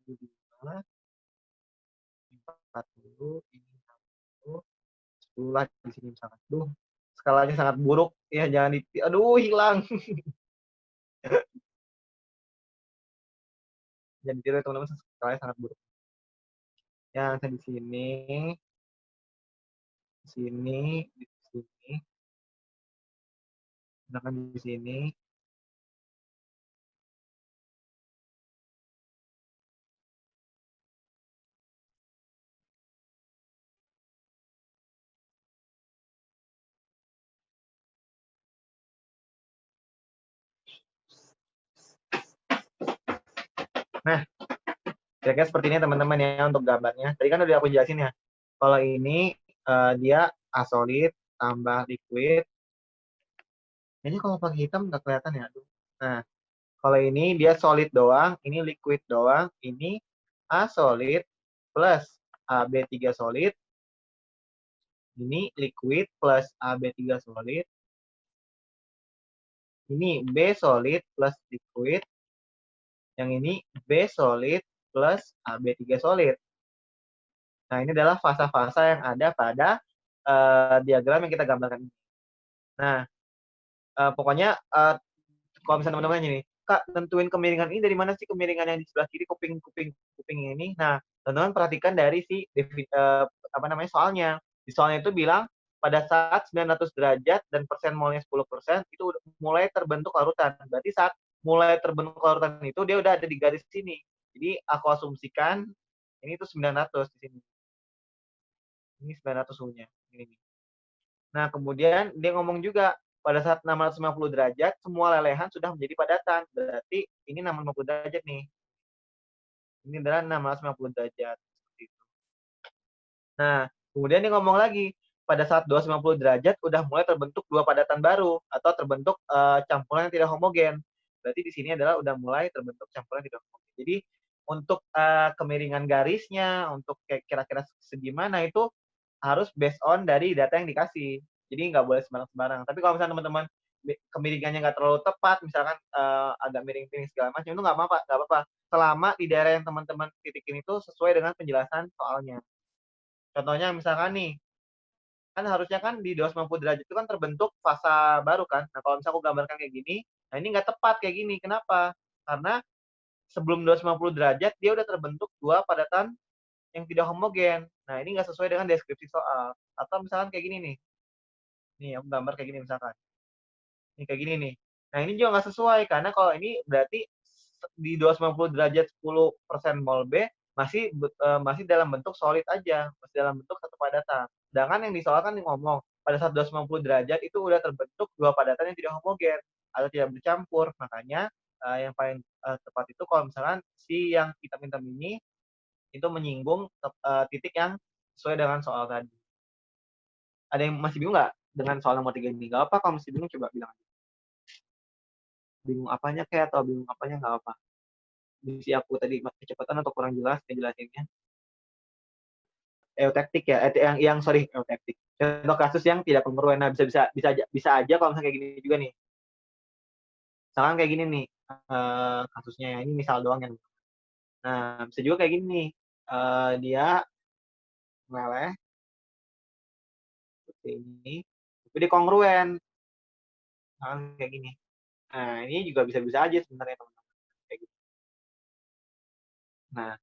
25, 40, ini 60, 10 lah di sini misalkan. Duh, skalanya sangat buruk. Ya jangan aduh hilang. Jangan ditiru ya teman-teman, skalanya sangat buruk. Yang di sini, di sini, di sini, sedangkan di sini. Nah, kira-kira seperti ini teman-teman ya untuk gambarnya. Tadi kan udah aku jelasin ya. Kalau ini dia asolid tambah liquid. Ini kalau pakai hitam nggak kelihatan ya. Nah, kalau ini dia solid doang, ini liquid doang, ini A solid plus AB3 solid, ini liquid plus AB3 solid, ini B solid plus liquid, yang ini B solid plus AB3 solid. Nah, ini adalah fasa-fasa yang ada pada diagram yang kita gambarkan ini. Nah, pokoknya kalau misalnya teman-teman ini, Kak, tentuin kemiringan ini dari mana sih, kemiringan yang di sebelah kiri kuping ini. Nah, teman-teman perhatikan dari si soalnya. Di soalnya itu bilang pada saat 900 derajat dan persen molnya 10%, itu udah mulai terbentuk larutan. Berarti saat mulai terbentuk larutan itu dia udah ada di garis sini. Jadi aku asumsikan ini tuh 900 di sini. Ini 900 suhunya. Ini. Nah, kemudian dia ngomong juga pada saat 650 derajat semua lelehan sudah menjadi padatan. Berarti ini 650 derajat nih. Ini adalah 650 derajat seperti itu. Nah, kemudian dia ngomong lagi pada saat 250 derajat udah mulai terbentuk dua padatan baru atau terbentuk campuran yang tidak homogen. Berarti di sini adalah udah mulai terbentuk campuran yang tidak homogen. Jadi untuk kemiringan garisnya, untuk kira-kira segimana itu harus based on dari data yang dikasih. Jadi nggak boleh sembarang-sembarang. Tapi kalau misalnya teman-teman kemiringannya nggak terlalu tepat, misalkan agak miring-miring segala macam, itu nggak apa-apa. Selama di daerah yang teman-teman titikin itu sesuai dengan penjelasan soalnya. Contohnya misalkan nih, kan harusnya kan di 290 derajat itu kan terbentuk fasa baru kan. Nah kalau misalnya aku gambarkan kayak gini, nah ini nggak tepat kayak gini. Kenapa? Karena sebelum 290 derajat dia udah terbentuk dua padatan yang tidak homogen. Nah ini nggak sesuai dengan deskripsi soal. Atau misalkan kayak gini nih. Nih aku gambar kayak gini misalkan. Ini kayak gini nih. Nah ini juga nggak sesuai karena kalau ini berarti di 290 derajat 10% mol B masih dalam bentuk solid aja, masih dalam bentuk satu padatan. Sedangkan yang disoalkan ngomong pada saat 290 derajat itu udah terbentuk dua padatan yang tidak homogen atau tidak bercampur. Makanya yang paling tepat itu kalau misalkan si yang hitam-hitam ini itu menyinggung titik yang sesuai dengan soal tadi. Ada yang masih bingung nggak dengan soal nomor 3 ini? Nggak apa, kalau masih bingung coba bilang. Bingung apanya kayak atau bingung apanya nggak apa. Misi aku tadi kecepatan atau kurang jelas ngejelasinnya. Eutektik ya, sorry, eutektik. Contoh kasus yang tidak kongruent. Nah, bisa aja kalau misalnya kayak gini juga nih. Misalkan kayak gini nih kasusnya ya. Ini misal doang yang. Nah, bisa juga kayak gini nih. Dia meleleh seperti ini, tapi dia kongruen. Misalkan kayak gini. Nah, ini juga bisa-bisa aja sebenarnya teman-teman. Kayak gitu. Nah,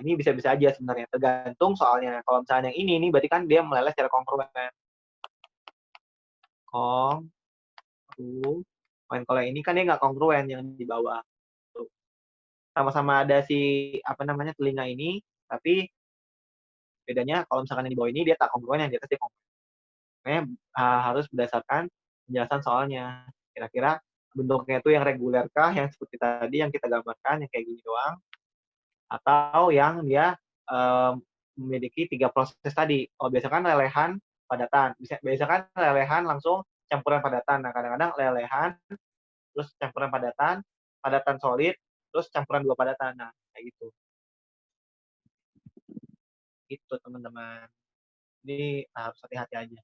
ini bisa-bisa aja sebenarnya, tergantung soalnya. Kalau misalnya yang ini berarti kan dia meleleh secara kongruen. Kongruen. Kalau ini kan dia nggak kongruen yang di bawah. Tuh. Sama-sama ada si telinga ini, tapi bedanya kalau misalkan yang di bawah ini dia tak kongruen, yang di atas dia kongruen. Makanya harus berdasarkan penjelasan soalnya. Kira-kira bentuknya itu yang reguler kah, yang seperti tadi yang kita gambarkan, yang kayak gini doang, atau yang dia memiliki tiga proses tadi. Kalau biasa kan lelehan padatan, biasa kan lelehan langsung campuran padatan. Nah kadang-kadang lelehan terus campuran padatan, padatan solid, terus campuran dua padatan. Nah kayak gitu. Itu teman-teman. Jadi harus hati-hati aja.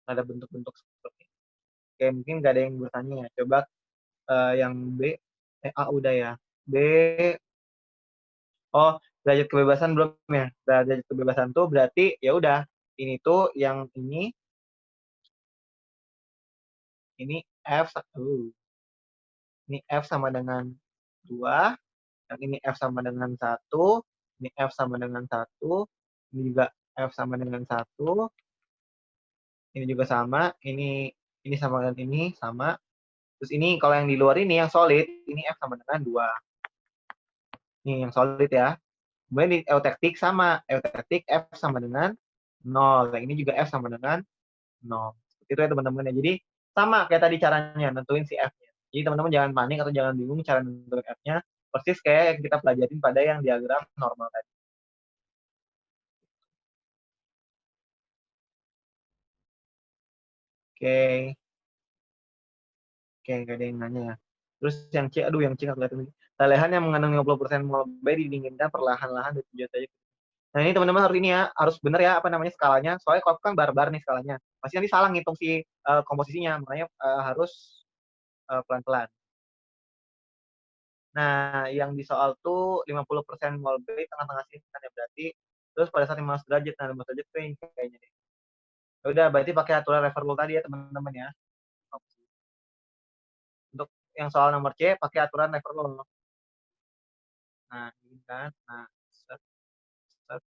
Ada bentuk-bentuk seperti ini. Oke, mungkin nggak ada yang bertanya ya. Coba yang B, A udah ya. B Oh, derajat kebebasan belum ya. Derajat kebebasan tuh berarti ya udah ini tuh yang ini ini F sama dengan 2, yang ini F sama dengan 1, ini F sama dengan 1, ini juga F sama dengan 1, ini juga sama, ini sama dengan ini sama. Terus ini kalau yang di luar ini yang solid, ini F sama dengan 2. Ini yang solid ya. Kemudian di eutektik sama, eutektik F sama dengan 0. Yang ini juga F sama dengan 0. Seperti itu ya teman-teman ya. Jadi sama kayak tadi caranya nentuin si F-nya. Jadi teman-teman jangan panik atau jangan bingung cara nentuin F-nya. Persis kayak yang kita pelajarin pada yang diagram normal tadi. Oke, oke, nggak ada yang nanya ya. Terus yang C, aduh yang C nggak kelihatan lagi. Lelehan yang mengandung 50% mol B didinginkan perlahan-lahan dari 7 saja. Nah ini teman-teman harus ini ya, harus bener ya apa namanya skalanya. Soalnya kalau kan barbar nih skalanya. Pasti nanti salah ngitung si komposisinya, makanya harus pelan-pelan. Nah, yang di soal tuh 50% mol B tengah-tengah sini kan ya berarti. Terus pada saat 15 derajat, nah 15 derajat tuh yang kayaknya deh. Ya udah, berarti pakai aturan lever rule tadi ya teman-teman ya. Untuk yang soal nomor C, pakai aturan lever rule. Nah, ini kan. Nah, set, set.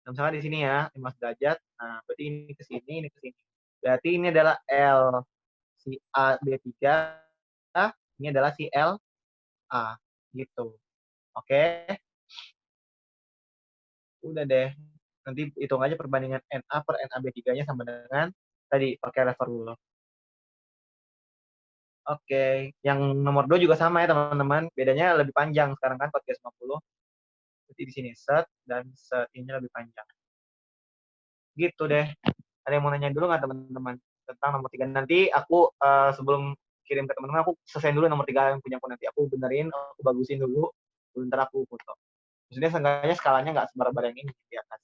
Nah, misalnya di sini ya, 15 derajat. Nah, berarti ini ke sini, ini ke sini. Berarti ini adalah L si A B3, ini adalah si L A gitu. Oke, udah deh. Nanti hitung aja perbandingan NA per NAB3-nya sama dengan tadi pakai lever rule. Oke, yang nomor 2 juga sama ya teman-teman. Bedanya lebih panjang sekarang kan 450. Jadi di sini set dan set ini lebih panjang. Gitu deh. Ada yang mau nanya dulu nggak teman-teman tentang nomor 3? Nanti aku sebelum kirim ke teman-teman, aku selesaiin dulu nomor 3 yang punya aku nanti. Aku benerin, aku bagusin dulu. Bentar aku foto. Maksudnya seenggaknya skalanya nggak sebar-bar yang ini di atas.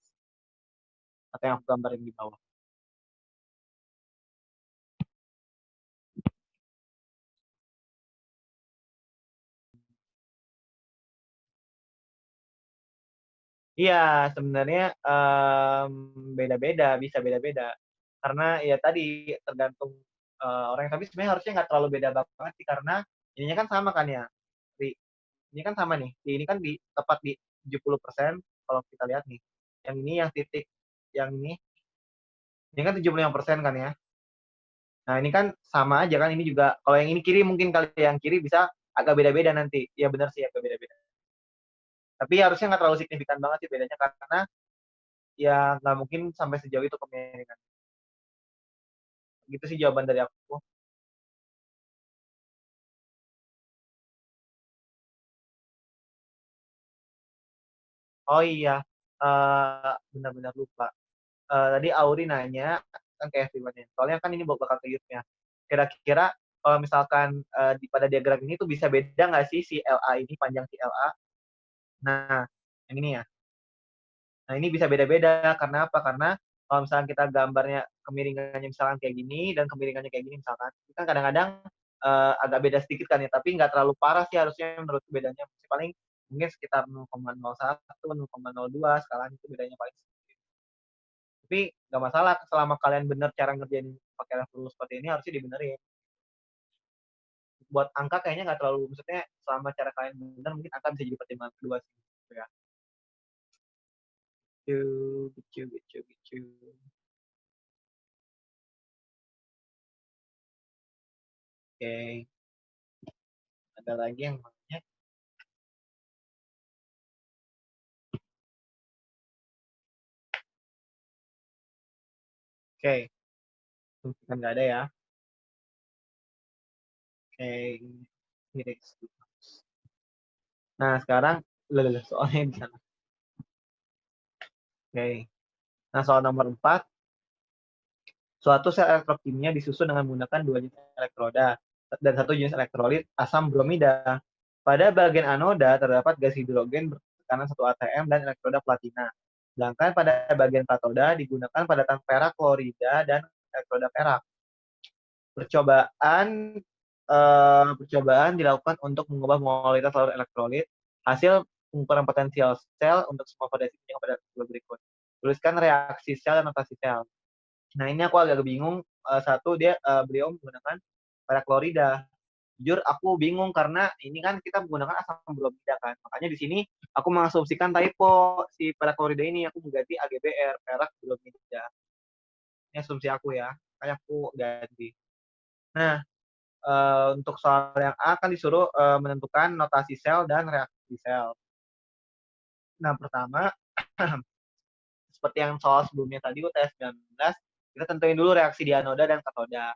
Atau yang aku gambarin di bawah. Iya, sebenarnya beda-beda, bisa beda-beda. Karena ya tadi tergantung orang. Tapi sebenarnya harusnya nggak terlalu beda banget sih, karena ininya kan sama kan ya. Ini kan sama nih. Ini kan tepat di 70% kalau kita lihat nih. Yang ini yang titik, yang ini kan 75% kan ya. Nah ini kan sama aja kan. Ini juga, kalau yang ini kiri mungkin kali yang kiri bisa agak beda-beda nanti. Ya benar sih agak beda-beda. Tapi harusnya nggak terlalu signifikan banget sih bedanya, karena ya nggak mungkin sampai sejauh itu kemiringan. Gitu sih jawaban dari aku. Oh iya, benar-benar lupa. Tadi Auri nanya kan ke everyone ya. Soalnya kan ini bakal ke youth-nya. Kira-kira kalau misalkan pada diagram ini tuh bisa beda nggak sih si LA ini, panjang si LA? Nah, yang ini ya. Nah, ini bisa beda-beda. Karena apa? Karena kalau misalkan kita gambarnya kemiringannya misalkan kayak gini dan kemiringannya kayak gini misalkan, itu kan kadang-kadang agak beda sedikit kan ya, tapi nggak terlalu parah sih harusnya menurut bedanya. Paling mungkin sekitar 0,01, 0,02 sekarang itu bedanya paling. Tapi nggak masalah selama kalian bener cara ngerjain pakai level seperti ini, harusnya dibenerin. Buat angka kayaknya nggak terlalu, maksudnya selama cara kalian bener mungkin angka bisa jadi pertimbangan kedua sih. Gitu ya. Gitu, gitu, gitu, gitu. Oke, ada lagi yang namanya. Oke, kan nggak ada ya. Oke, ini nah sekarang soalnya di sana. Oke, nah soal nomor 4, suatu sel elektrokimia disusun dengan menggunakan 2 jenis elektroda dan 1 jenis elektrolit asam bromida. Pada bagian anoda terdapat gas hidrogen bertekanan 1 atm dan elektroda platina. Sedangkan pada bagian katoda digunakan padatan perak klorida dan elektroda perak. Percobaan dilakukan untuk mengubah molekula telur elektrolit. Hasil pengukuran potensial sel untuk semua variasi yang pada tabel berikut. Tuliskan reaksi sel dan notasi sel. Nah, ini aku agak bingung. Satu, beliau menggunakan paraklorida. Jujur, aku bingung karena ini kan kita menggunakan asam bromida kan. Makanya di sini aku mengasumsikan typo si paraklorida ini. Aku mengganti AgBr, perak bromida. Ini asumsi aku ya. Kayak aku ganti. Nah, untuk soal yang A kan disuruh menentukan notasi sel dan reaksi sel. Nah, pertama, seperti yang soal sebelumnya tadi UTS 19, kita tentuin dulu reaksi di anoda dan katoda.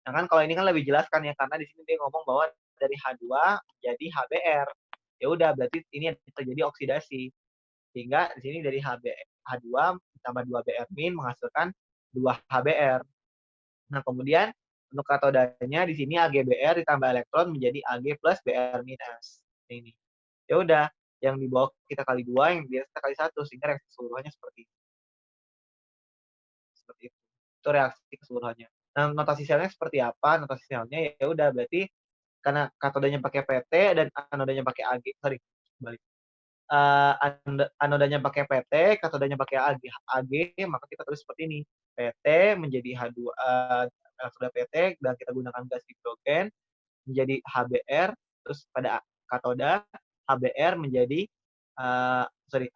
Nah kan kalau ini kan lebih jelas kan ya, karena di sini dia ngomong bahwa dari H2 jadi HBr. Ya udah, berarti ini terjadi oksidasi. Sehingga di sini dari H2 ditambah 2Br min menghasilkan 2HBr. Nah, kemudian untuk katodanya di sini AgBr ditambah elektron menjadi Ag plus Br minus. Ini. Ya udah, yang di bawah kita kali 2, yang di atas kita kali 1, sehingga reaksi keseluruhannya seperti itu. Seperti itu. Itu reaksi keseluruhannya. Nah, notasi selnya seperti apa? Notasi selnya ya udah berarti karena katodanya pakai PT dan anodanya pakai Ag, sorry, balik. Anodanya pakai PT, katodanya pakai Ag, maka kita tulis seperti ini. PT menjadi H2, elektroda PT, dan kita gunakan gas hidrogen menjadi HBr, terus pada katoda HBr menjadi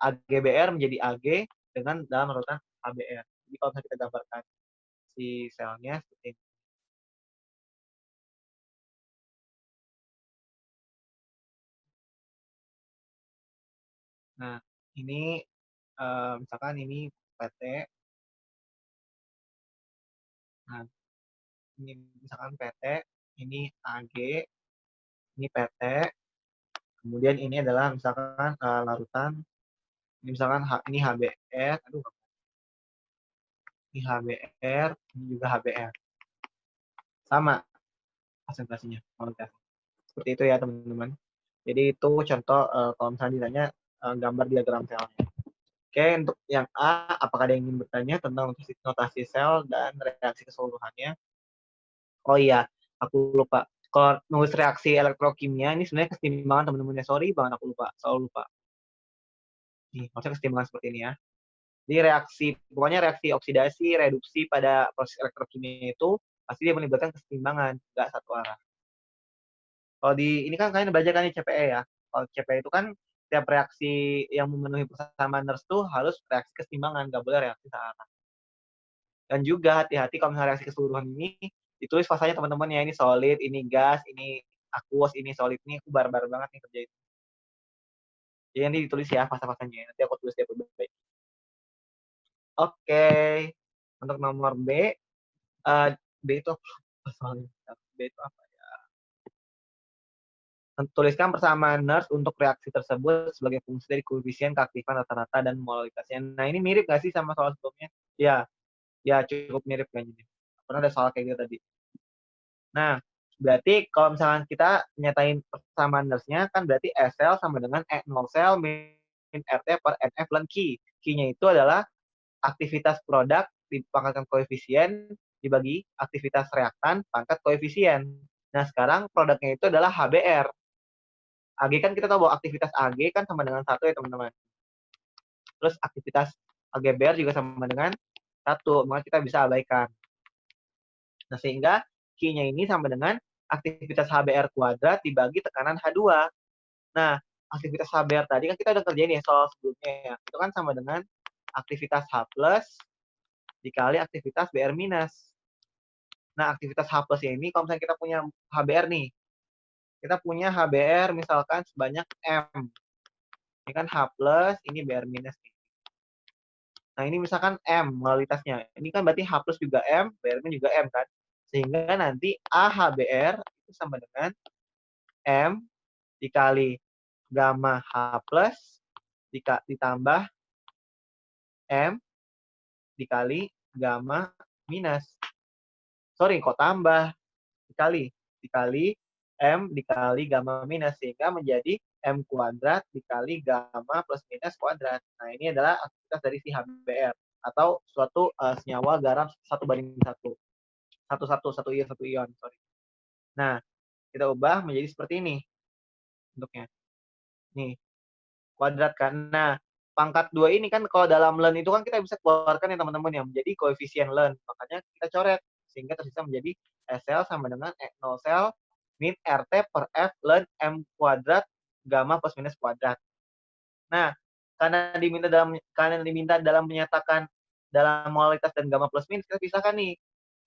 AgBr menjadi Ag dengan dalam urutan HBr. Jadi kalau kita gambarkan si selnya seperti ini. Nah, ini misalkan ini PT. Nah, ini misalkan PT, ini Ag, ini PT, kemudian ini adalah misalkan larutan, ini misalkan ini HBr, aduh, ini HBr, ini juga HBr. Sama konsentrasinya, seperti itu ya teman-teman. Jadi itu contoh kalau misalnya ditanya gambar diagram selnya. Oke, untuk yang A, apakah ada yang ingin bertanya tentang notasi sel dan reaksi keseluruhannya? Oh iya, aku lupa. Kalau nulis reaksi elektrokimia, ini sebenarnya kesetimbangan teman-teman ya. Sorry banget aku lupa, selalu lupa. Nih, maksudnya kesetimbangan seperti ini ya. Jadi pokoknya reaksi oksidasi, reduksi pada proses elektrokimia itu, pasti dia melibatkan kesetimbangan, nggak satu arah. Kalau ini kan kalian belajar kan di CPE ya. Kalau CPE itu kan setiap reaksi yang memenuhi persamaan Nernst tuh harus reaksi kesetimbangan, nggak boleh reaksi searah. Dan juga hati-hati kalau misalnya reaksi keseluruhan ini ditulis fasanya teman-teman ya, ini solid, ini gas, ini aqueous, ini solid, ini aku barbar banget nih kerja itu. Jadi nanti ditulis ya fasa-fasanya. Nanti aku tulis dia baik. Oke. Untuk nomor B, B itu apa soalnya? B itu apa? Tuliskan persamaan Nernst untuk reaksi tersebut sebagai fungsi dari koefisien keaktifan rata-rata dan molalitasnya. Nah, ini mirip nggak sih sama soal sebelumnya? Ya, ya cukup mirip kayaknya. Pernah ada soal kayak gitu tadi. Nah, berarti kalau misalnya kita nyatain persamaan Nernst-nya, kan berarti SL sama dengan E0 sel min RT per NF ln Q. Q-nya itu adalah aktivitas produk dipangkatkan koefisien dibagi aktivitas reaktan pangkat koefisien. Nah, sekarang produknya itu adalah HBr. Ag kan kita tahu bahwa aktivitas Ag kan sama dengan 1 ya teman-teman. Terus aktivitas AgBr juga sama dengan 1, maka kita bisa abaikan. Nah, sehingga Q-nya ini sama dengan aktivitas HBr kuadrat dibagi tekanan H2. Nah, aktivitas HBr tadi kan kita udah kerjain ya soal sebelumnya ya. Itu kan sama dengan aktivitas H plus dikali aktivitas Br minus. Nah, aktivitas H plus ini kalau misalnya kita punya HBr nih, kita punya HBr misalkan sebanyak M. Ini kan H plus, ini Br minus nih. Nah, ini misalkan M molalitasnya. Ini kan berarti H plus juga M, Br minus juga M kan. Sehingga nanti AHBr itu sama dengan M dikali gamma H plus ditambah M dikali gamma minus. Sorry, kok tambah? Dikali M dikali gamma minus. Sehingga menjadi M kuadrat dikali gamma plus minus kuadrat. Nah, ini adalah aktivitas dari si HBr. Atau suatu senyawa garam 1:1. Satu ion. Sorry. Nah, kita ubah menjadi seperti ini bentuknya. Nih. kuadrat kan. Nah, pangkat 2 ini kan kalau dalam ln itu kan kita bisa keluarkan ya teman-teman yang menjadi koefisien ln. Makanya kita coret sehingga tersisa menjadi SL sama dengan E0 sel min RT per F ln M kuadrat gamma plus minus kuadrat. Nah, karena diminta dalam menyatakan dalam molalitas dan gamma plus minus, kita pisahkan nih.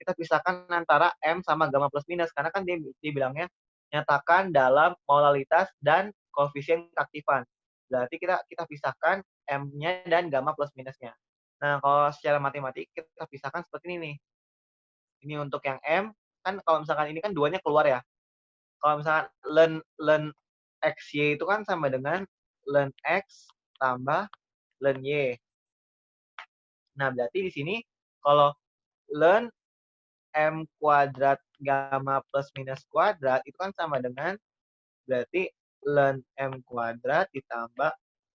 Kita pisahkan antara M sama gamma plus minus karena kan dia bilangnya nyatakan dalam molalitas dan koefisien keaktifan. Berarti kita pisahkan M-nya dan gamma plus minusnya. Nah, kalau secara matematik kita pisahkan seperti ini nih. Ini untuk yang M, kan kalau misalkan ini kan duanya keluar ya. Kalau misalkan ln XY itu kan sama dengan ln X tambah ln Y. Nah, berarti di sini kalau ln M kuadrat gamma plus minus kuadrat itu kan sama dengan berarti ln M kuadrat ditambah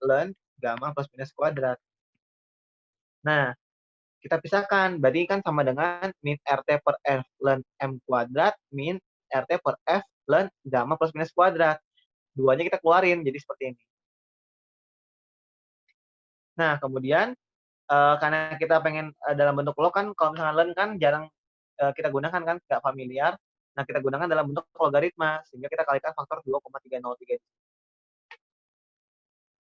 ln gamma plus minus kuadrat. Nah, kita pisahkan. Berarti kan sama dengan min RT per F ln M kuadrat min RT per F ln gamma plus minus kuadrat. Duanya kita keluarin, jadi seperti ini. Nah, kemudian karena kita pengen dalam bentuk log kan, kalau misalnya ln kan jarang kita gunakan kan, nggak familiar. Nah, kita gunakan dalam bentuk logaritma, sehingga kita kalikan faktor 2,303.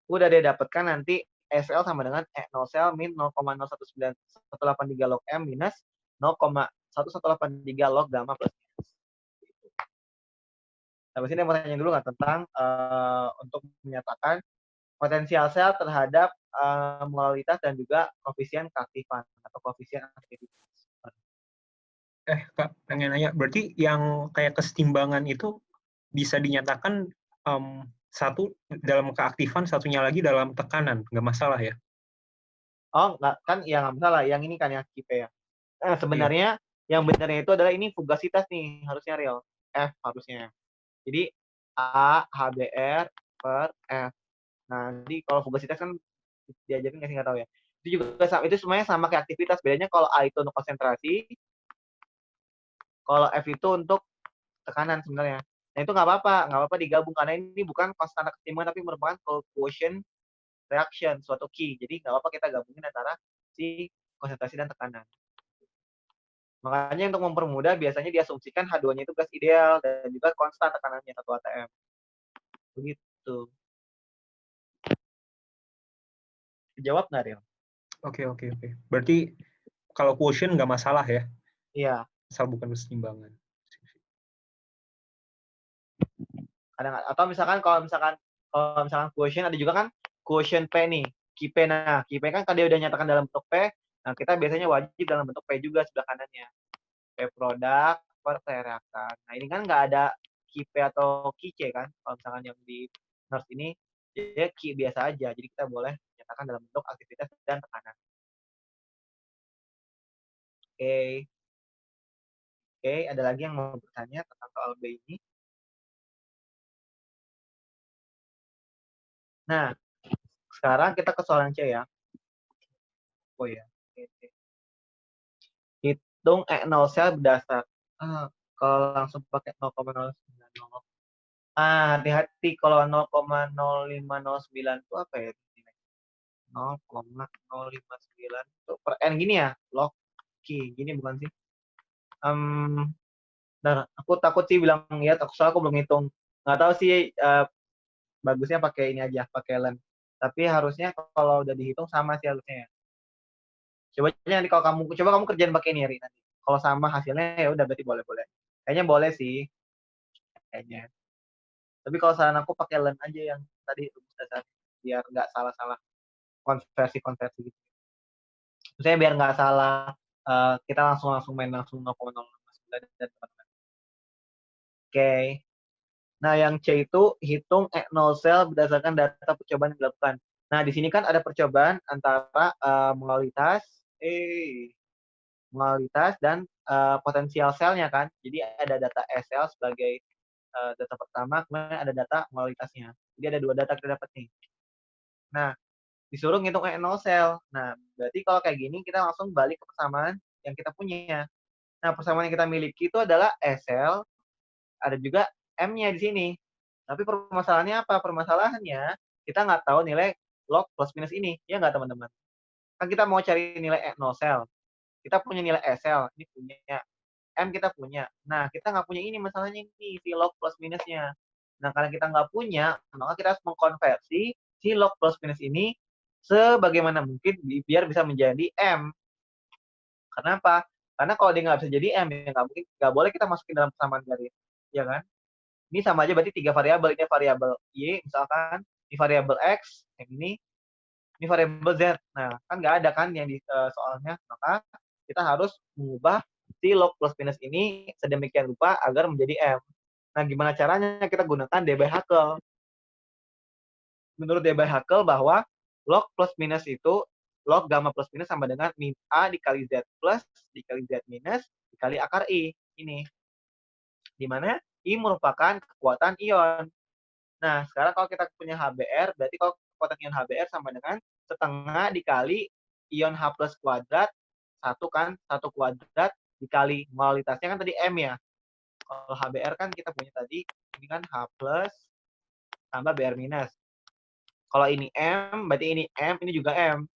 Udah deh dapatkan nanti SL sama dengan E0 sel min 0,01983 log M minus 0,1183 log gamma plus minus. Sampai sini mau tanya dulu nggak tentang untuk menyatakan potensial sel terhadap molalitas dan juga koefisien keaktifan atau koefisien aktivitas. Kak, pengen nanya, berarti yang kayak kesetimbangan itu bisa dinyatakan satu dalam keaktifan, satunya lagi dalam tekanan, nggak masalah ya? Oh, nggak, kan ya nggak masalah. Yang ini kan yang KIP ya. Iya. Sebenarnya yang benarnya itu adalah ini fugasitas nih, harusnya real. F harusnya. Jadi A HBr per F. Nah, jadi kalau fugasitas kan diajarin nggak sih, nggak tahu ya. Itu juga sama, itu semuanya sama kayak aktivitas. Bedanya kalau A itu untuk konsentrasi, kalau F itu untuk tekanan sebenarnya. Nah, itu nggak apa-apa digabung karena ini bukan konstanta kesetimbangan tapi merupakan quotient reaction, suatu key. Jadi nggak apa-apa kita gabungin antara si konsentrasi dan tekanan. Makanya untuk mempermudah biasanya diasumsikan H2-nya itu gas ideal dan juga konstan tekanannya 1 atm. Begitu. Jawab nggak, Ril? Oke. Berarti kalau quotient nggak masalah ya? Iya. Asal bukan kesetimbangan. Atau misalkan kalau misalkan quotient ada juga kan quotient P nih, QP. Nah, QP kan kalau dia udah nyatakan dalam bentuk P, nah kita biasanya wajib dalam bentuk P juga sebelah kanannya. P produk per P reaktan. Nah, ini kan nggak ada QP atau QC kan, kalau misalkan yang di NERS ini dia Q biasa aja, jadi kita boleh nyatakan dalam bentuk aktivitas dan tekanan. Oke. Oke, ada lagi yang mau bertanya tentang soal B ini? Nah, sekarang kita ke soal yang C ya. Oh ya. Oke. Hitung E0 sel berdasar. Kalau langsung pakai 0,090. Hati-hati kalau 0,0509 itu apa ya? 0,059 itu per N gini ya? Log Q. Gini bukan sih? Nah, aku takut sih bilang ya, soalnya aku belum hitung. Nggak tahu sih, bagusnya pakai ini aja, pakai ln. Tapi harusnya kalau udah dihitung sama sih harusnya ya. Coba nanti kalau kamu kerjain pakai ini ya, Ri, nanti. Kalau sama hasilnya ya udah berarti boleh-boleh. Kayaknya boleh sih, kayaknya. Tapi kalau saran aku pakai ln aja yang tadi rumus dasar biar nggak salah-salah konversi gitu. Maksudnya biar nggak salah, kita langsung main langsung 0,059 dan teman-teman. Oke. Nah, yang C itu hitung E0 sel berdasarkan data percobaan yang dilakukan. Nah, di sini kan ada percobaan antara molalitas dan potensial selnya kan. Jadi ada data SL sebagai data pertama, kemudian ada data molalitasnya. Jadi ada 2 data kita dapat nih. Nah, disuruh ngitung E0 sel. Nah, berarti kalau kayak gini kita langsung balik ke persamaan yang kita punya. Nah, persamaan yang kita miliki itu adalah SL, ada juga M-nya di sini. Tapi permasalahannya apa? Permasalahannya kita nggak tahu nilai log plus minus ini, ya nggak teman-teman? Kan kita mau cari nilai no cell. Kita punya nilai SL, ini punya. M kita punya. Nah, kita nggak punya ini masalahnya ini, si log plus minusnya. Nah, karena kita nggak punya, maka kita harus mengkonversi si log plus minus ini sebagaimana mungkin biar bisa menjadi M. Kenapa? Karena kalau dia nggak bisa jadi M, ya nggak boleh kita masukin dalam persamaan garis. Ya kan? Ini sama aja berarti 3 variabel. Ini variabel Y, misalkan. Ini variabel X, yang ini variabel Z. Nah, kan nggak ada kan yang di soalnya. Maka kita harus mengubah si log plus minus ini sedemikian rupa agar menjadi M. Nah, gimana caranya? Kita gunakan Debye-Hackl. Menurut Debye-Hackl bahwa log plus minus itu, log gamma plus minus sama dengan min A dikali Z plus dikali Z minus dikali akar I. Ini. Di mana I merupakan kekuatan ion. Nah, sekarang kalau kita punya HBr, berarti kalau kekuatan ion HBr sama dengan setengah dikali ion H plus kuadrat, 1 kuadrat dikali molalitasnya kan tadi M ya. Kalau HBr kan kita punya tadi, ini kan H plus tambah Br minus. Kalau ini M, berarti ini M, ini juga M.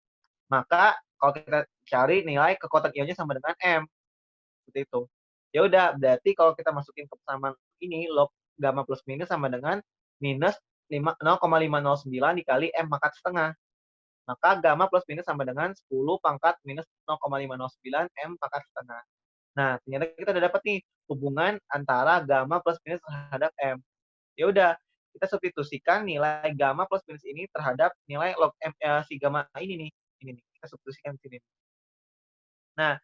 Maka kalau kita cari nilai kekuatan ionnya sama dengan M. Seperti itu. Ya udah, berarti kalau kita masukin ke persamaan ini, log gamma plus minus sama dengan minus 0,509 dikali M pangkat setengah. Maka gamma plus minus sama dengan 10 pangkat minus 0,509 M pangkat setengah. Nah, ternyata kita udah dapat nih hubungan antara gamma plus minus terhadap M. Ya udah, kita substitusikan nilai gamma plus minus ini terhadap nilai log M si gamma ini nih. Ini nih, kita substitusikan di sini. Nah,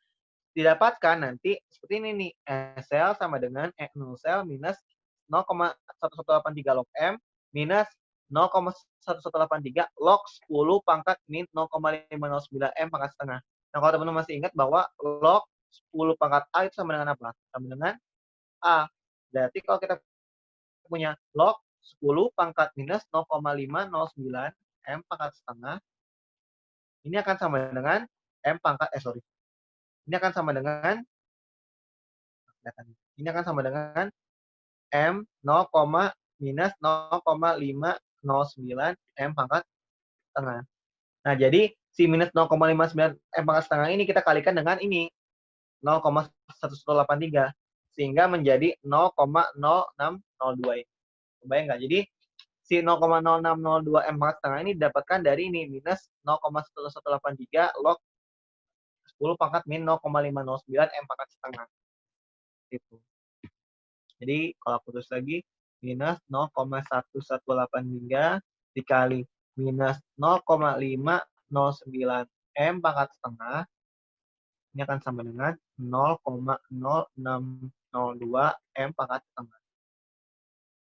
didapatkan nanti seperti ini nih, SL sama dengan 0 sel minus 0,1183 log M minus 0,1183 log 10 pangkat min 0,509 M pangkat setengah. Nah, kalau teman-teman masih ingat bahwa log 10 pangkat A itu sama dengan apa? Sama dengan A. Berarti kalau kita punya log 10 pangkat minus 0,509 M pangkat setengah, ini akan sama dengan M pangkat, ini akan sama dengan, ini akan sama dengan M 0, minus 0,509 M pangkat setengah. Nah, jadi si minus 0,59 M pangkat setengah ini kita kalikan dengan ini, 0,1183. Sehingga menjadi 0,0602 ini. Kebayang nggak? Jadi si 0,0602 M pangkat setengah ini didapatkan dari ini, minus 0,1183 log 10 pangkat min 0,509 M pangkat setengah. Itu. Jadi kalau aku tulis lagi, minus 0,1183 dikali minus 0,509 M pangkat setengah, ini akan sama dengan 0,0602 M pangkat setengah.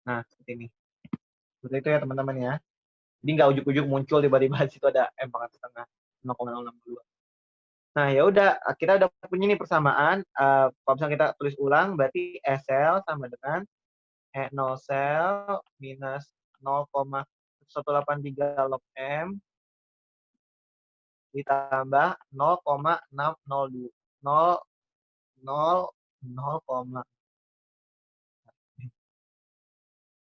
Nah, seperti ini. Seperti itu ya teman-teman ya. Jadi nggak ujuk-ujuk muncul tiba-tiba di situ ada M pangkat setengah, 0,062. Nah, ya udah, kita udah punya nih persamaan. Kalau misalnya kita tulis ulang, berarti SL sama dengan 0 sel minus 0,183 log M ditambah 0,602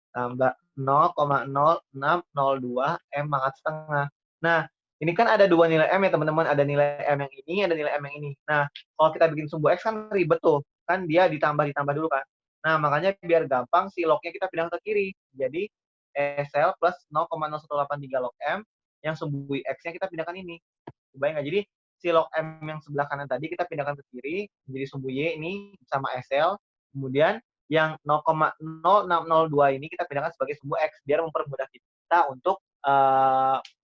tambah 0,0602 M pangkat setengah. Nah, ini kan ada dua nilai M ya teman-teman. Ada nilai M yang ini, ada nilai M yang ini. Nah, kalau kita bikin sumbu X kan ribet tuh. Kan dia ditambah dulu kan. Nah, makanya biar gampang si lognya kita pindah ke kiri. Jadi, SL plus 0,0183 log M, yang sumbu X-nya kita pindahkan ini. Kebayang nggak? Jadi, si log M yang sebelah kanan tadi kita pindahkan ke kiri, jadi sumbu Y ini sama SL. Kemudian, yang 0,0602 ini kita pindahkan sebagai sumbu X, biar mempermudah kita untuk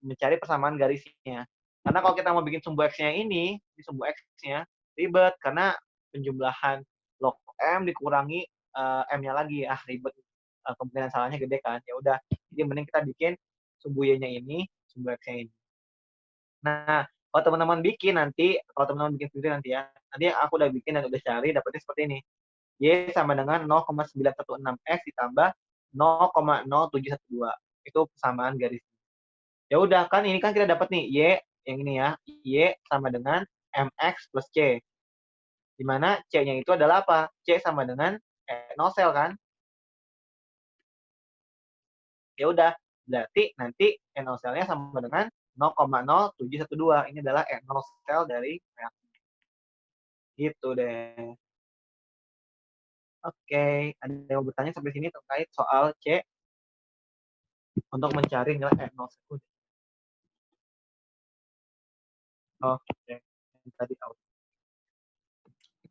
mencari persamaan garisnya. Karena kalau kita mau bikin sumbu X-nya ini, di sumbu X-nya, ribet, karena penjumlahan log M dikurangi M-nya lagi, ribet, kemungkinan salahnya gede kan. Ya udah, jadi mending kita bikin sumbu Y-nya ini, sumbu X-nya ini. Nah, kalau teman-teman bikin nanti, kalau teman-teman bikin sendiri nanti ya, nanti aku udah bikin dan udah cari, dapetnya seperti ini. Y sama dengan 0,916X ditambah 0,0712. Itu persamaan garis. Ya udah, kan ini kan kita dapat nih, Y, yang ini ya, Y sama dengan MX plus C. Di mana C-nya itu adalah apa? C sama dengan 0 sel kan? Ya udah, Berarti nanti NO cell-nya sama dengan 0,0712. Ini adalah NO cell dari reaksi. Gitu deh. Oke, ada yang mau bertanya sampai sini terkait soal C untuk mencari nilai NO cell. Oh, oke. Tadi out.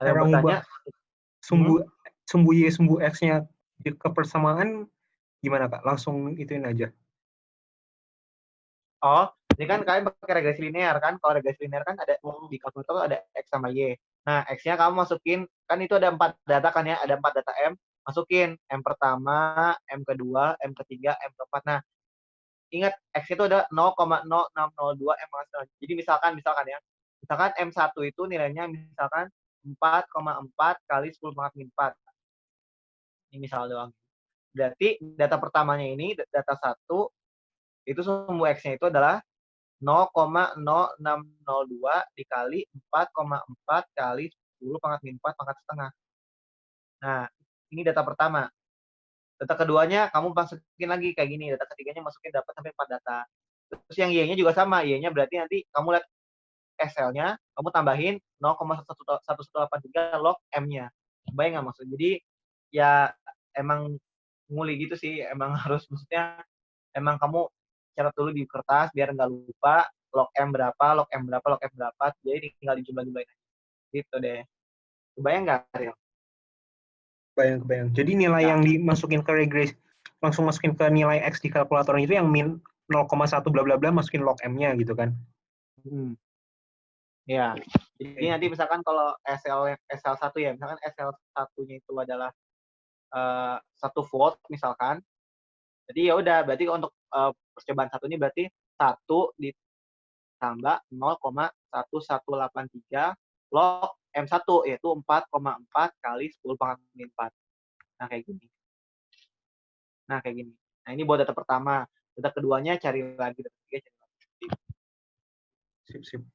Ada yang Cara bertanya? ngubah sumbu Y, sumbu X-nya ke persamaan gimana Kak? Langsung ituin aja. Oh, ini kan kalian pakai regresi linear kan? Kalau regresi linear kan ada di kalkulator ada X sama Y. Nah, X-nya kamu masukin, kan itu ada 4 data kan ya, ada 4 data M, masukin M pertama, M kedua, M ketiga, M keempat. Nah, ingat X itu ada 0,0602 M maksimal. Jadi misalkan ya, misalkan M1 itu nilainya misalkan 4,4 kali 10 pangkat min 4. Ini misal doang. Berarti data pertamanya ini, data 1, itu sumbu X-nya itu adalah 0,0602 dikali 4,4 kali 10 pangkat min 4 pangkat setengah. Nah, ini data pertama. Data keduanya kamu masukin lagi kayak gini. Data ketiganya masukin dapat sampai 4 data. Terus yang Y-nya juga sama. Y-nya berarti nanti kamu lihat SL-nya, kamu tambahin 0,1183 log M-nya. Bayang nggak maksud? Jadi ya emang nguli gitu sih. Emang harus maksudnya emang kamu catat dulu di kertas biar nggak lupa log M berapa, log M berapa, log M berapa. Jadi tinggal dijumlah-jumlahin aja. Gitu deh. Kebayang nggak, Ariel? Kebayang. Jadi nilai yang dimasukin ke regresi, langsung masukin ke nilai X di kalkulator itu yang min 0,1 bla bla bla masukin log M-nya gitu kan. Hmm. Ya. Jadi nanti misalkan kalau SL1 ya, misalkan SL1-nya itu adalah 1 volt misalkan. Jadi ya udah, berarti untuk percobaan satu ini berarti 1 ditambah 0,1183 log M1 yaitu 4,4 kali 10 pangkat min 4. Nah, kayak gini. Nah, ini buat data pertama. Data keduanya cari lagi, data ketiga cari lagi. Sip.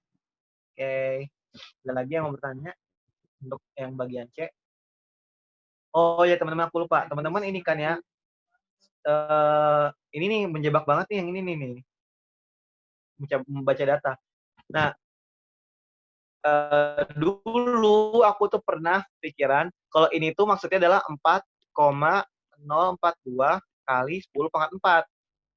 Oke. Ada lagi yang mau bertanya untuk yang bagian C? Oh ya teman-teman, aku lupa. Teman-teman ini kan ya, ini nih menjebak banget nih yang ini nih. Membaca data. Nah, dulu aku tuh pernah pikiran kalau ini tuh maksudnya adalah 4,042 kali 10 pangkat 4.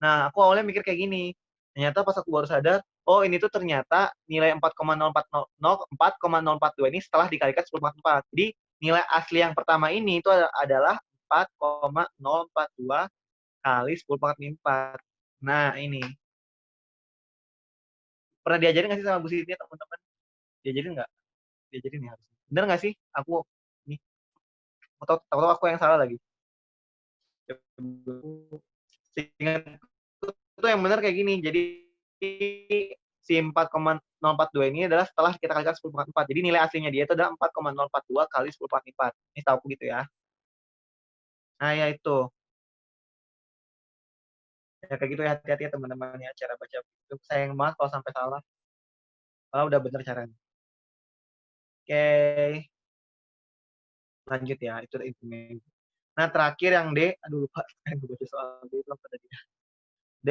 Nah, aku awalnya mikir kayak gini. Ternyata pas aku baru sadar, oh ini tuh ternyata nilai 4,042 ini setelah dikalikan 10 pangkat 4. Jadi nilai asli yang pertama ini itu adalah 4,042 kali 10 pangkat min 4. Nah, ini. Pernah diajarin nggak sih sama Bu Siti, teman-teman? Diajarin nggak? Diajarin ya harusnya. Bener nggak sih? Aku nih, tahu aku yang salah lagi. Seingat itu yang benar kayak gini. Jadi si 4,042 ini adalah setelah kita kalikan 10 pangkat 4. Jadi nilai aslinya dia itu adalah 4,042 kali 10 pangkat 4. Ini tahu gitu ya. Nah, ya itu. Ya kayak gitu ya, hati-hati ya teman-teman ya cara baca itu. Sayang banget kalau sampai salah. Kalau udah bener caranya. Oke. Lanjut ya, itu intinya. Nah, terakhir yang D, aduh lupa, gue baca soal D itu apa tadi. D,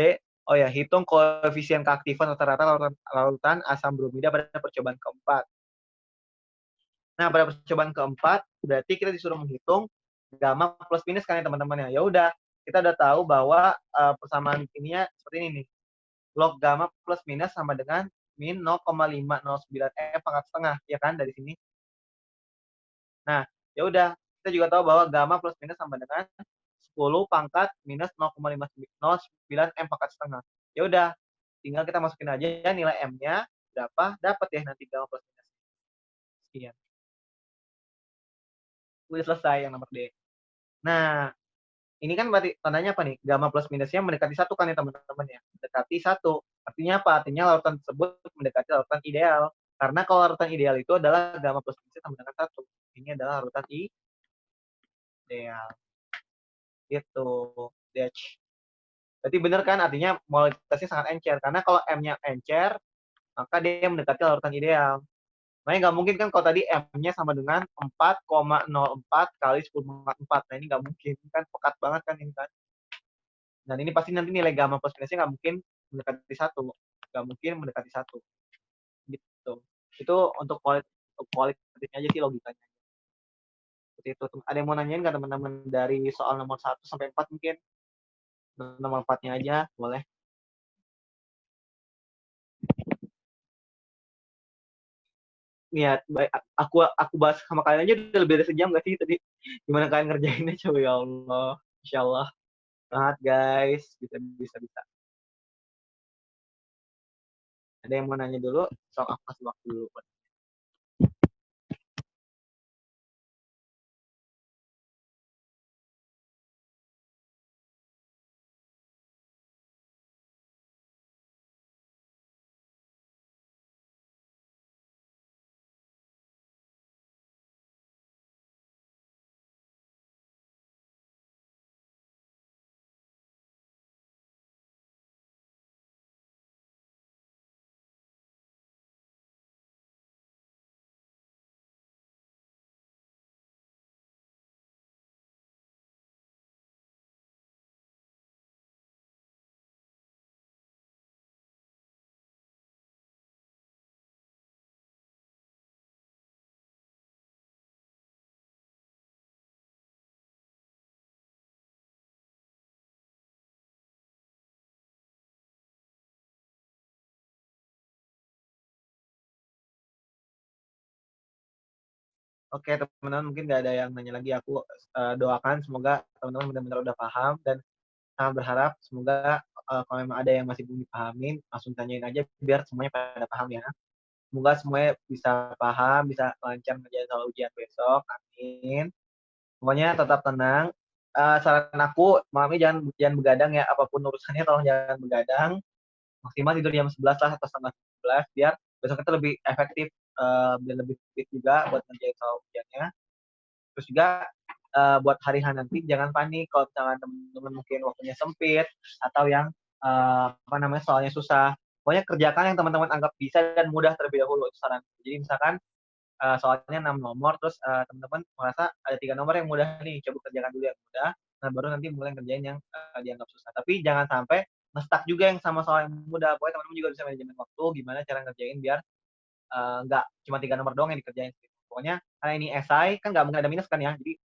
oh ya, hitung koefisien keaktifan rata-rata larutan asam bromida pada percobaan keempat. Nah, pada percobaan keempat, berarti kita disuruh menghitung gamma plus minus kan ya teman-teman ya. Ya udah, kita udah tahu bahwa persamaan ininya seperti ini nih. Log gamma plus minus sama dengan min 0,509 pangkat setengah, ya kan dari sini. Nah, ya udah, kita juga tahu bahwa gamma plus minus sama dengan 10 pangkat minus 0,509 pangkat setengah. Ya udah, tinggal kita masukin aja nilai M-nya berapa, dapat ya nanti gamma plus minus. Sekian. Udah selesai yang nomor D. Nah, ini kan berarti tandanya apa nih? Gamma plus minusnya mendekati 1 kan ya teman-teman ya. Mendekati 1. Artinya apa? Artinya larutan tersebut mendekati larutan ideal. Karena kalau larutan ideal itu adalah gamma plus minusnya sama dengan 1. Ini adalah larutan ideal. Gitu. Dash. Berarti benar kan? Artinya molekutasinya sangat encer. Karena kalau M-nya encer, maka dia mendekati larutan ideal. Makanya nggak mungkin kan kalau tadi M-nya sama dengan 4,04 kali 10 pangkat 4. Nah, ini nggak mungkin. Kan pekat banget kan ini kan. Dan ini pasti nanti nilai gamma plus minusnya nggak mungkin mendekati 1. Nggak mungkin mendekati 1. Gitu. Itu untuk kualitatifnya aja sih logikanya. Seperti itu. Ada yang mau nanyain nggak teman-teman dari soal nomor 1 sampai 4 mungkin? Nomor 4-nya aja, boleh. Niat baik aku bahas sama kalian aja udah lebih dari sejam nggak sih tadi? Gimana kalian ngerjainnya coba ya Allah. Insyaallah. Semangat guys, bisa. Ada yang mau nanya dulu? Sok aku kasih waktu dulu. Oke, teman-teman mungkin nggak ada yang nanya lagi. Aku doakan semoga teman-teman benar-benar udah paham dan sangat berharap semoga kalau memang ada yang masih belum dipahamin, langsung tanyain aja biar semuanya pada paham ya. Semoga semuanya bisa paham, bisa lancar ngerjain soal ujian besok. Amin. Pokoknya tetap tenang. Saran aku, malamnya jangan begadang ya. Apapun urusannya tolong jangan begadang. Maksimal tidur jam 11 lah atau setengah 11 biar besok kita lebih efektif dan lebih fit juga buat ngerjain soal ujiannya. Terus juga buat hari H nanti jangan panik kalau misalkan teman-teman mungkin waktunya sempit atau yang soalnya susah. Pokoknya kerjakan yang teman-teman anggap bisa dan mudah terlebih dahulu itu saran. Jadi misalkan soalnya 6 nomor terus teman-teman merasa ada 3 nomor yang mudah nih, coba kerjakan dulu yang mudah. Nah, baru nanti mulai kerjain yang dianggap susah. Tapi jangan sampai ngestak juga yang sama soal yang mudah. Pokoknya teman-teman juga bisa manajemen waktu, gimana cara ngerjain biar nggak cuma 3 nomor doang yang dikerjain. Pokoknya karena ini esai kan nggak mungkin ada minus kan ya, jadi